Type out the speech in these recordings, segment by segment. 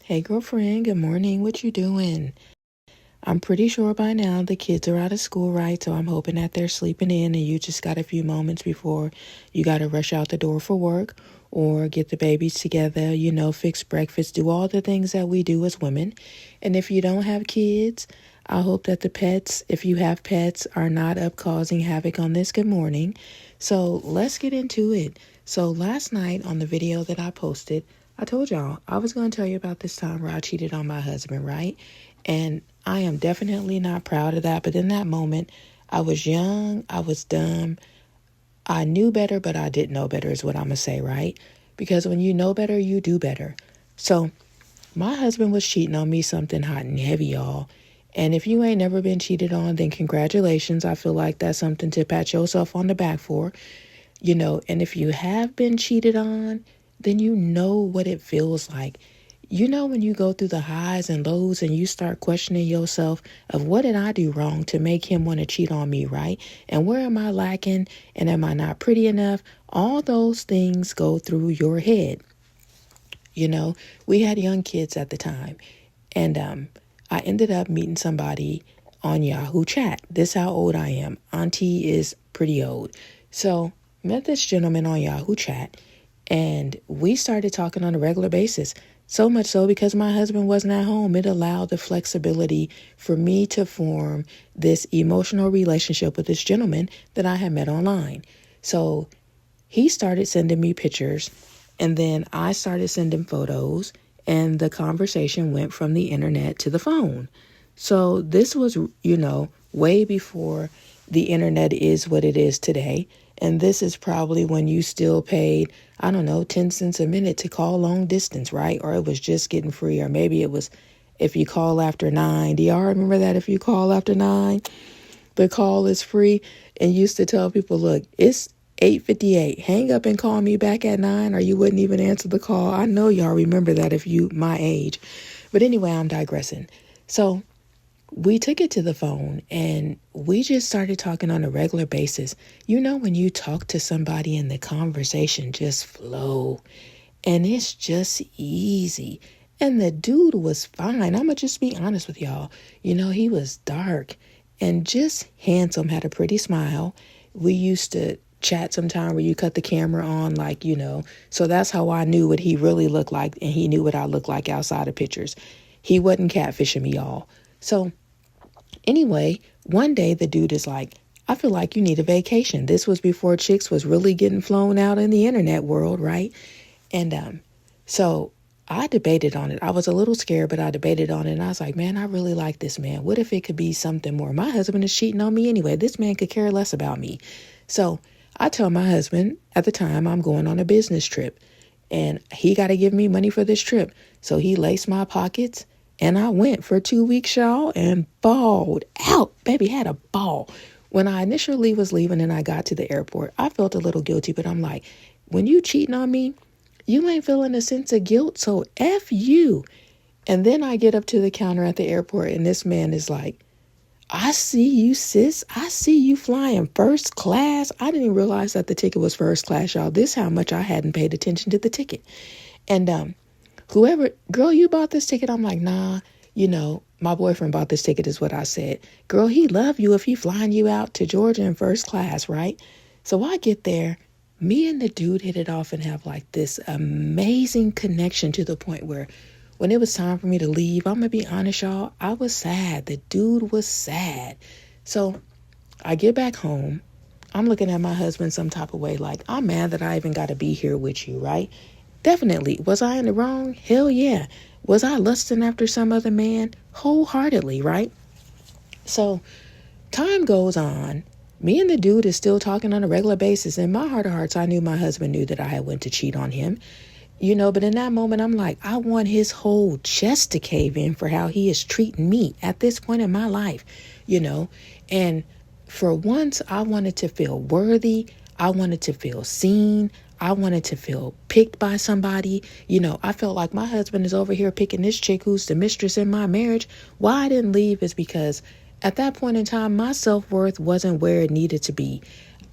Hey girlfriend, good morning. What you doing? I'm pretty sure by now the kids are out of school, right? So I'm hoping that they're sleeping in and you just got a few moments before you got to rush out the door for work or get the babies together, fix breakfast, do all the things that we do as women. And if you don't have kids, I hope that the pets, if you have pets, are not up causing havoc on this good morning. So let's get into it. So last night on the video that I posted, I told y'all I was going to tell you about this time where I cheated on my husband, right? And I am definitely not proud of that. But in that moment, I was young, I was dumb. I knew better, but I didn't know better is what I'm going to say, right? Because when you know better, you do better. So my husband was cheating on me something hot and heavy, y'all. And if you ain't never been cheated on, then congratulations. I feel like that's something to pat yourself on the back for, And if you have been cheated on, then you know what it feels like. When you go through the highs and lows and you start questioning yourself of what did I do wrong to make him want to cheat on me, right? And where am I lacking? And am I not pretty enough? All those things go through your head. We had young kids at the time. And I ended up meeting somebody on Yahoo Chat. This is how old I am. Auntie is pretty old. So met this gentleman on Yahoo Chat. And we started talking on a regular basis. So much so because my husband wasn't at home, it allowed the flexibility for me to form this emotional relationship with this gentleman that I had met online. So he started sending me pictures and then I started sending photos and the conversation went from the internet to the phone. So this was, way before the internet is what it is today. And this is probably when you still paid, 10 cents a minute to call long distance, right? Or it was just getting free. Or maybe it was if you call after 9. Do y'all remember that? If you call after 9, the call is free. And used to tell people, look, it's 8:58. Hang up and call me back at 9 or you wouldn't even answer the call. I know y'all remember that if you my age. But anyway, I'm digressing. So we took it to the phone and we just started talking on a regular basis. When you talk to somebody and the conversation just flow and it's just easy. And the dude was fine. I'm going to just be honest with y'all. He was dark and just handsome, had a pretty smile. We used to chat sometime where you cut the camera on, so that's how I knew what he really looked like. And he knew what I looked like outside of pictures. He wasn't catfishing me, y'all. So anyway, one day the dude is like, I feel like you need a vacation. This was before chicks was really getting flown out in the internet world, right? And so I debated on it. I was a little scared, but I debated on it. And I was like, man, I really like this man. What if it could be something more? My husband is cheating on me anyway. This man could care less about me. So I tell my husband at the time I'm going on a business trip and he got to give me money for this trip. So he laced my pockets. And I went for 2 weeks, y'all, and balled out. Baby, had a ball. When I initially was leaving and I got to the airport, I felt a little guilty, but I'm like, when you cheating on me, you ain't feeling a sense of guilt, so F you. And then I get up to the counter at the airport and this man is like, I see you, sis. I see you flying first class. I didn't even realize that the ticket was first class, y'all. This is how much I hadn't paid attention to the ticket. And whoever, girl, you bought this ticket? I'm like, nah, my boyfriend bought this ticket is what I said. Girl, he love you if he flying you out to Georgia in first class, right? So I get there, me and the dude hit it off and have like this amazing connection to the point where when it was time for me to leave, I'm going to be honest, y'all, I was sad. The dude was sad. So I get back home. I'm looking at my husband some type of way like, I'm mad that I even got to be here with you, right? Definitely. Was I in the wrong? Hell yeah. Was I lusting after some other man? Wholeheartedly, right? So time goes on. Me and the dude is still talking on a regular basis. In my heart of hearts, I knew my husband knew that I had went to cheat on him. But in that moment, I'm like, I want his whole chest to cave in for how he is treating me at this point in my life, And for once, I wanted to feel worthy. I wanted to feel seen. I wanted to feel picked by somebody. I felt like my husband is over here picking this chick who's the mistress in my marriage. Why I didn't leave is because at that point in time, my self-worth wasn't where it needed to be.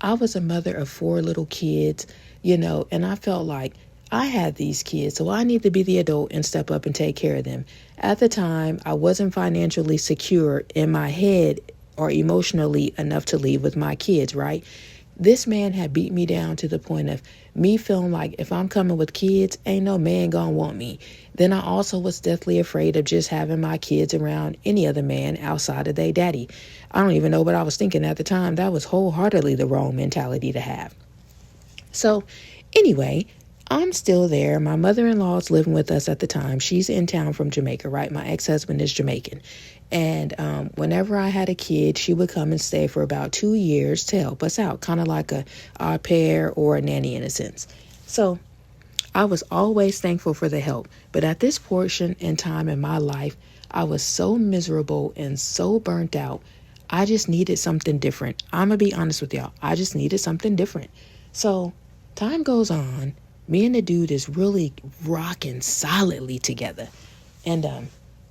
I was a mother of 4 little kids, and I felt like I had these kids, so I need to be the adult and step up and take care of them. At the time, I wasn't financially secure in my head or emotionally enough to leave with my kids, right? This man had beat me down to the point of me feeling like if I'm coming with kids, ain't no man gonna want me. Then I also was deathly afraid of just having my kids around any other man outside of their daddy. I don't even know what I was thinking at the time. That was wholeheartedly the wrong mentality to have. So anyway, I'm still there. My mother-in-law is living with us at the time. She's in town from Jamaica, right? My ex-husband is Jamaican. And whenever I had a kid, she would come and stay for about 2 years to help us out, kind of like a au pair or a nanny in a sense. So I was always thankful for the help. But at this portion in time in my life, I was so miserable and so burnt out. I just needed something different. I'm going to be honest with y'all. I just needed something different. So time goes on. Me and the dude is really rocking solidly together. And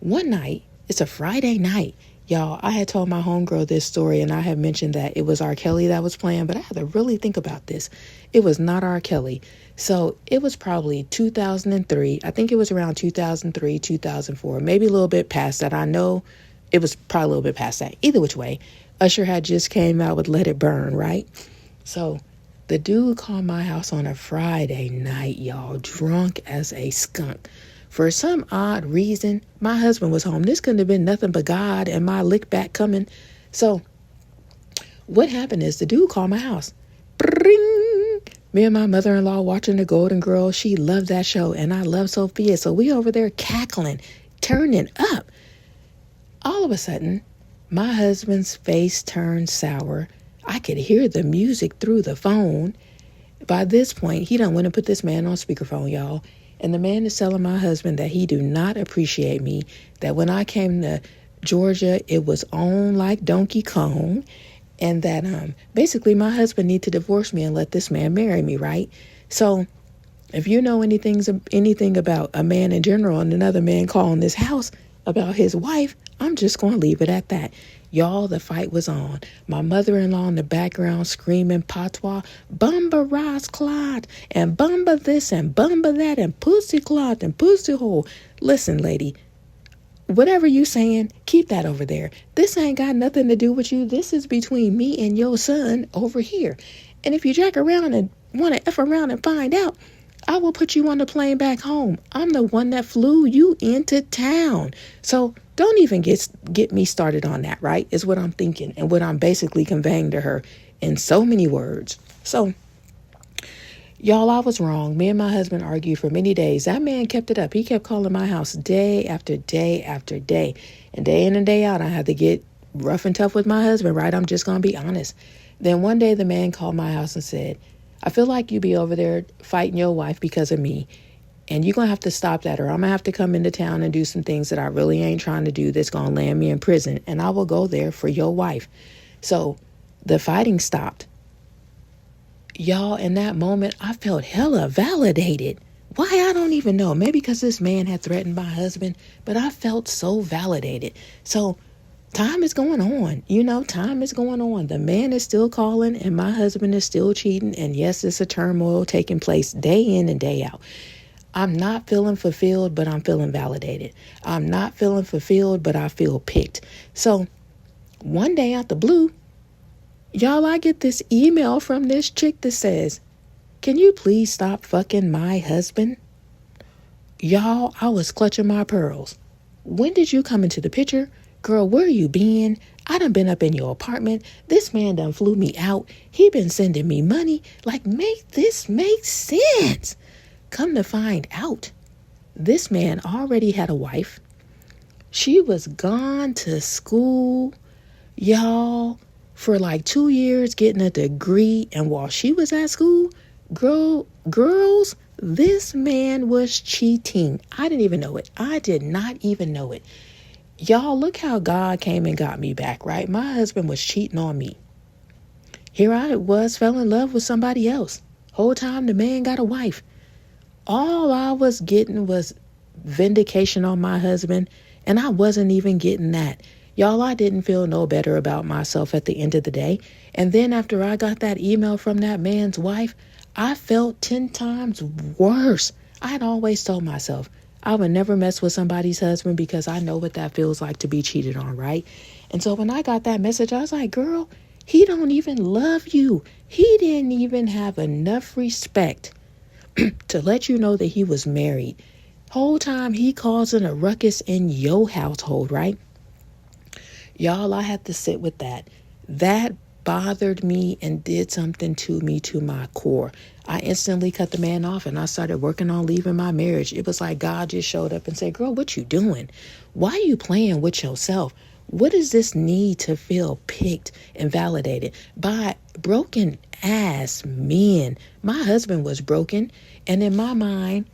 one night, it's a Friday night. Y'all, I had told my homegirl this story and I had mentioned that it was R. Kelly that was playing, but I had to really think about this. It was not R. Kelly. So it was probably 2003. I think it was around 2003, 2004, maybe a little bit past that. I know it was probably a little bit past that. Either which way, Usher had just came out with Let It Burn, right? So the dude called my house on a Friday night, y'all, drunk as a skunk. For some odd reason, my husband was home. This couldn't have been nothing but God and my lick back coming. So what happened is the dude called my house. Bring. Me and my mother-in-law watching The Golden Girls. She loved that show and I love Sophia. So we over there cackling, turning up. All of a sudden, my husband's face turned sour. I could hear the music through the phone. By this point, he done went and put this man on speakerphone, y'all. And the man is telling my husband that he do not appreciate me, that when I came to Georgia, it was on like Donkey Kong, and that basically my husband need to divorce me and let this man marry me, right? So if you know anything about a man in general and another man calling this house about his wife, I'm just going to leave it at that. Y'all, the fight was on. My mother-in-law in the background screaming patois, Bumba Ras Clot, and Bumba this and Bumba that, and Pussy Clot and Pussy Hole. Listen, lady, whatever you saying, keep that over there. This ain't got nothing to do with you. This is between me and your son over here. And if you jack around and want to F around and find out, I will put you on the plane back home. I'm the one that flew you into town. So don't even get me started on that, right? Is what I'm thinking and what I'm basically conveying to her in so many words. So, y'all, I was wrong. Me and my husband argued for many days. That man kept it up. He kept calling my house day after day after day. And day in and day out, I had to get rough and tough with my husband, right? I'm just going to be honest. Then one day the man called my house and said, I feel like you be over there fighting your wife because of me. And you're going to have to stop that, or I'm going to have to come into town and do some things that I really ain't trying to do that's going to land me in prison. And I will go there for your wife. So the fighting stopped. Y'all, in that moment, I felt hella validated. Why? I don't even know. Maybe because this man had threatened my husband, but I felt so validated. So time is going on. Time is going on. The man is still calling and my husband is still cheating. And yes, it's a turmoil taking place day in and day out. I'm not feeling fulfilled, but I'm feeling validated. I'm not feeling fulfilled, but I feel picked. So one day out the blue, y'all, I get this email from this chick that says, can you please stop fucking my husband? Y'all, I was clutching my pearls. When did you come into the picture? Girl, where you been? I done been up in your apartment. This man done flew me out. He been sending me money. Like, make this make sense. Come to find out, this man already had a wife. She was gone to school, y'all, for like 2 years getting a degree. And while she was at school, girls, this man was cheating. I didn't even know it. I did not even know it. Y'all, look how God came and got me back, right? My husband was cheating on me. Here I was, fell in love with somebody else. Whole time the man got a wife. All I was getting was vindication on my husband, and I wasn't even getting that. Y'all, I didn't feel no better about myself at the end of the day. And then after I got that email from that man's wife, I felt 10 times worse. I had always told myself I would never mess with somebody's husband because I know what that feels like to be cheated on, right? And so when I got that message, I was like, girl, he don't even love you. He didn't even have enough respect to let you know that he was married. Whole time he causing a ruckus in your household, right? Y'all, I had to sit with that. That bothered me and did something to me to my core. I instantly cut the man off and I started working on leaving my marriage. It was like God just showed up and said, girl, what you doing? Why are you playing with yourself? What is this need to feel picked and validated by broken ass men? My husband was broken. And in my mind,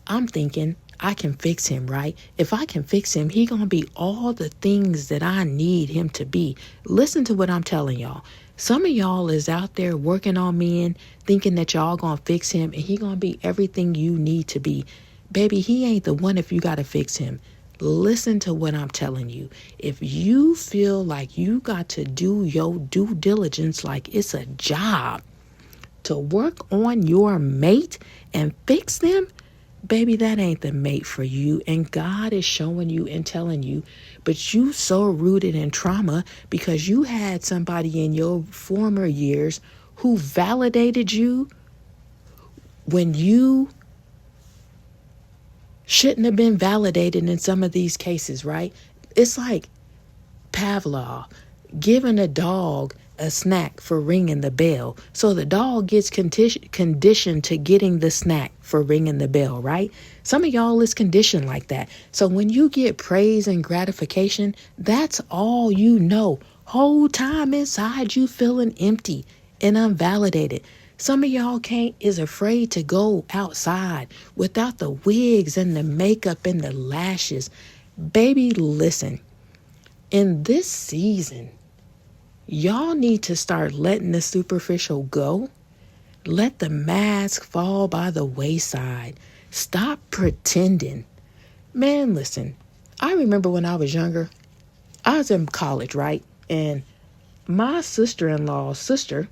I'm thinking I can fix him, right? If I can fix him, he gonna be all the things that I need him to be. Listen to what I'm telling y'all. Some of y'all is out there working on men, thinking that y'all gonna fix him and he gonna be everything you need to be. Baby, he ain't the one if you gotta fix him. Listen to what I'm telling you. If you feel like you got to do your due diligence like it's a job to work on your mate and fix them, baby, that ain't the mate for you. And God is showing you and telling you, but you so rooted in trauma because you had somebody in your former years who validated you when you shouldn't have been validated in some of these cases, right? It's like Pavlov giving a dog a snack for ringing the bell. So the dog gets conditioned to getting the snack for ringing the bell, right? Some of y'all is conditioned like that. So when you get praise and gratification, that's all you know. Whole time inside you feeling empty and unvalidated. Some of y'all is afraid to go outside without the wigs and the makeup and the lashes. Baby, listen. In this season, y'all need to start letting the superficial go. Let the mask fall by the wayside. Stop pretending. Man, listen, I remember when I was younger, I was in college, right? And my sister-in-law's sister,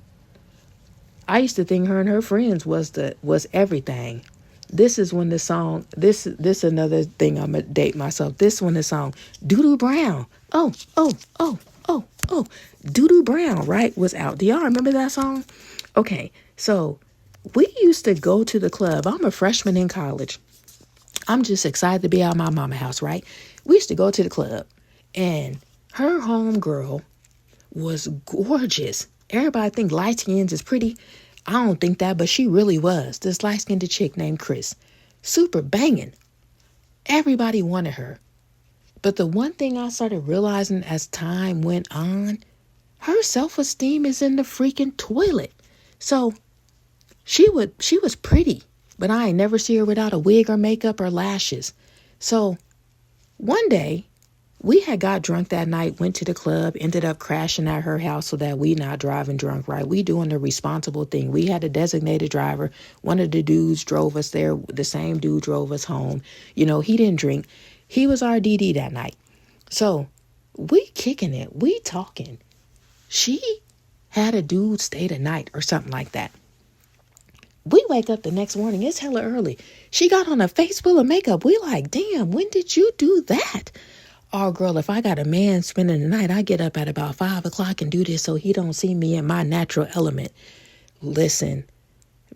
I used to think her and her friends was everything. This is when the song, this another thing I'm gonna date myself. This one the song, Doodoo Brown. Oh, oh, oh, oh, oh. Doodoo Brown, right, was out. Do y'all remember that song? Okay, so we used to go to the club. I'm a freshman in college. I'm just excited to be out of my mama house, right? We used to go to the club and her homegirl was gorgeous. Everybody think light skins is pretty. I don't think that, but she really was. This light-skinned chick named Chris. Super banging. Everybody wanted her. But the one thing I started realizing as time went on, her self-esteem is in the freaking toilet. So she was pretty, but I ain't never see her without a wig or makeup or lashes. So one day, we had got drunk that night, went to the club, ended up crashing at her house so that we not driving drunk, right? We doing the responsible thing. We had a designated driver. One of the dudes drove us there. The same dude drove us home. You know, he didn't drink. He was our DD that night. So we kicking it. We talking. She had a dude stay the night or something like that. We wake up the next morning. It's hella early. She got on a face full of makeup. We like, damn, when did you do that? Oh, girl, if I got a man spending the night, I get up at about 5 o'clock and do this so he don't see me in my natural element. Listen,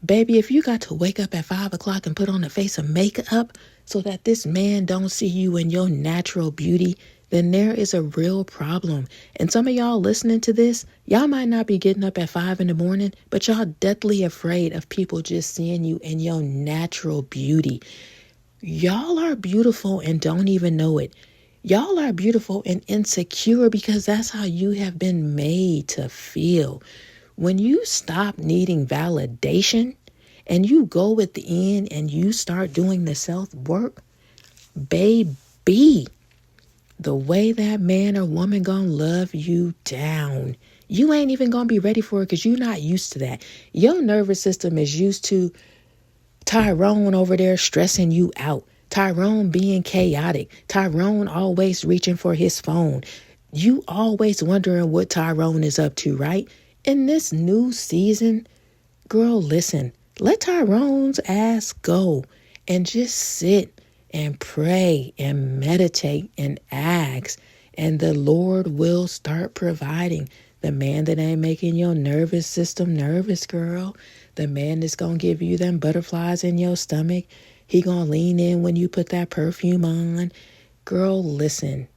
baby, if you got to wake up at 5 o'clock and put on a face of makeup so that this man don't see you in your natural beauty, then there is a real problem. And some of y'all listening to this, y'all might not be getting up at 5 in the morning, but y'all deathly afraid of people just seeing you in your natural beauty. Y'all are beautiful and don't even know it. Y'all are beautiful and insecure because that's how you have been made to feel. When you stop needing validation and you go with the end and you start doing the self-work, baby, the way that man or woman gonna love you down. You ain't even gonna be ready for it because you're not used to that. Your nervous system is used to Tyrone over there stressing you out. Tyrone being chaotic. Tyrone always reaching for his phone. You always wondering what Tyrone is up to, right? In this new season, girl, listen. Let Tyrone's ass go and just sit and pray and meditate and ask. And the Lord will start providing. The man that ain't making your nervous system nervous, girl. The man that's going to give you them butterflies in your stomach. He going to lean in when you put that perfume on. Girl, listen.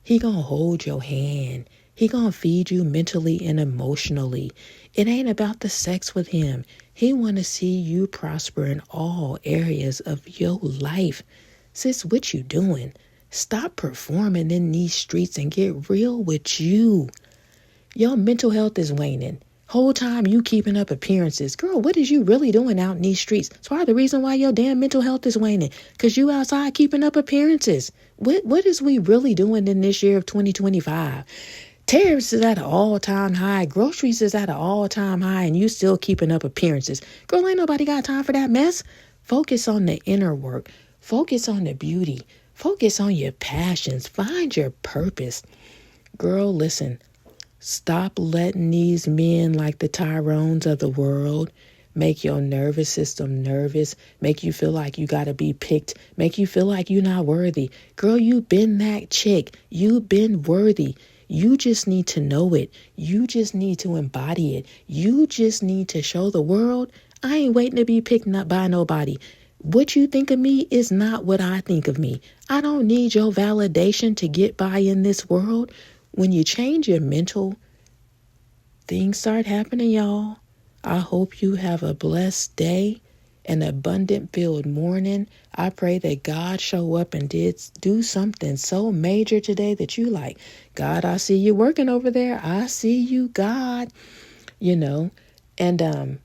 He going to hold your hand. He going to feed you mentally and emotionally. It ain't about the sex with him. He want to see you prosper in all areas of your life. Sis, what you doing? Stop performing in these streets and get real with you. Your mental health is waning. Whole time you keeping up appearances. Girl, what is you really doing out in these streets? It's part of the reason why your damn mental health is waning. Because you outside keeping up appearances. What is we really doing in this year of 2025? Tariffs is at an all-time high. Groceries is at an all-time high. And you still keeping up appearances. Girl, ain't nobody got time for that mess. Focus on the inner work. Focus on the beauty. Focus on your passions. Find your purpose. Girl, listen. Stop letting these men like the Tyrones of the world make your nervous system nervous, make you feel like you got to be picked, make you feel like you're not worthy. Girl, you been that chick. You been worthy. You just need to know it. You just need to embody it. You just need to show the world, I ain't waiting to be picked up by nobody. What you think of me is not what I think of me. I don't need your validation to get by in this world. When you change your mental, things start happening, y'all. I hope you have a blessed day, an abundant filled morning. I pray that God show up and do something so major today that you like, God, I see you working over there. I see you, God. And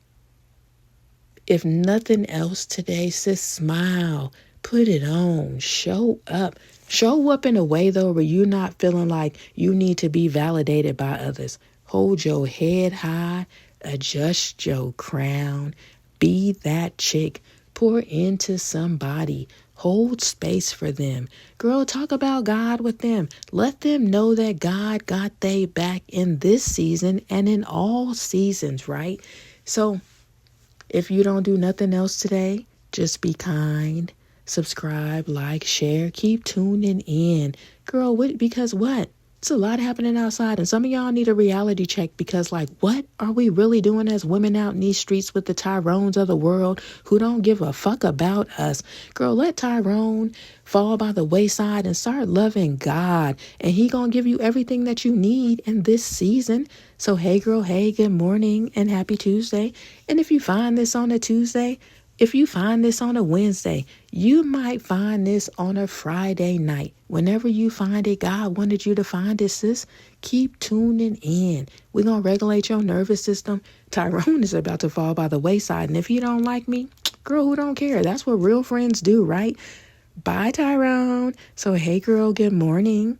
if nothing else today, sis, smile, put it on, show up. Show up in a way, though, where you're not feeling like you need to be validated by others. Hold your head high, adjust your crown, be that chick, pour into somebody, hold space for them. Girl, talk about God with them. Let them know that God got they back in this season and in all seasons, right? So if you don't do nothing else today, just be kind, subscribe, like, share, keep tuning in. Girl, because what? It's a lot happening outside, and some of y'all need a reality check because, like, what are we really doing as women out in these streets with the Tyrones of the world who don't give a fuck about us? Girl, let Tyrone fall by the wayside and start loving God, and he gonna give you everything that you need in this season. So, hey, girl, hey, good morning and happy Tuesday. And if you find this on a Tuesday, if you find this on a Wednesday, you might find this on a Friday night. Whenever you find it, God wanted you to find it, sis. Keep tuning in. We're going to regulate your nervous system. Tyrone is about to fall by the wayside. And if you don't like me, girl, who don't care? That's what real friends do, right? Bye, Tyrone. So, hey, girl, good morning.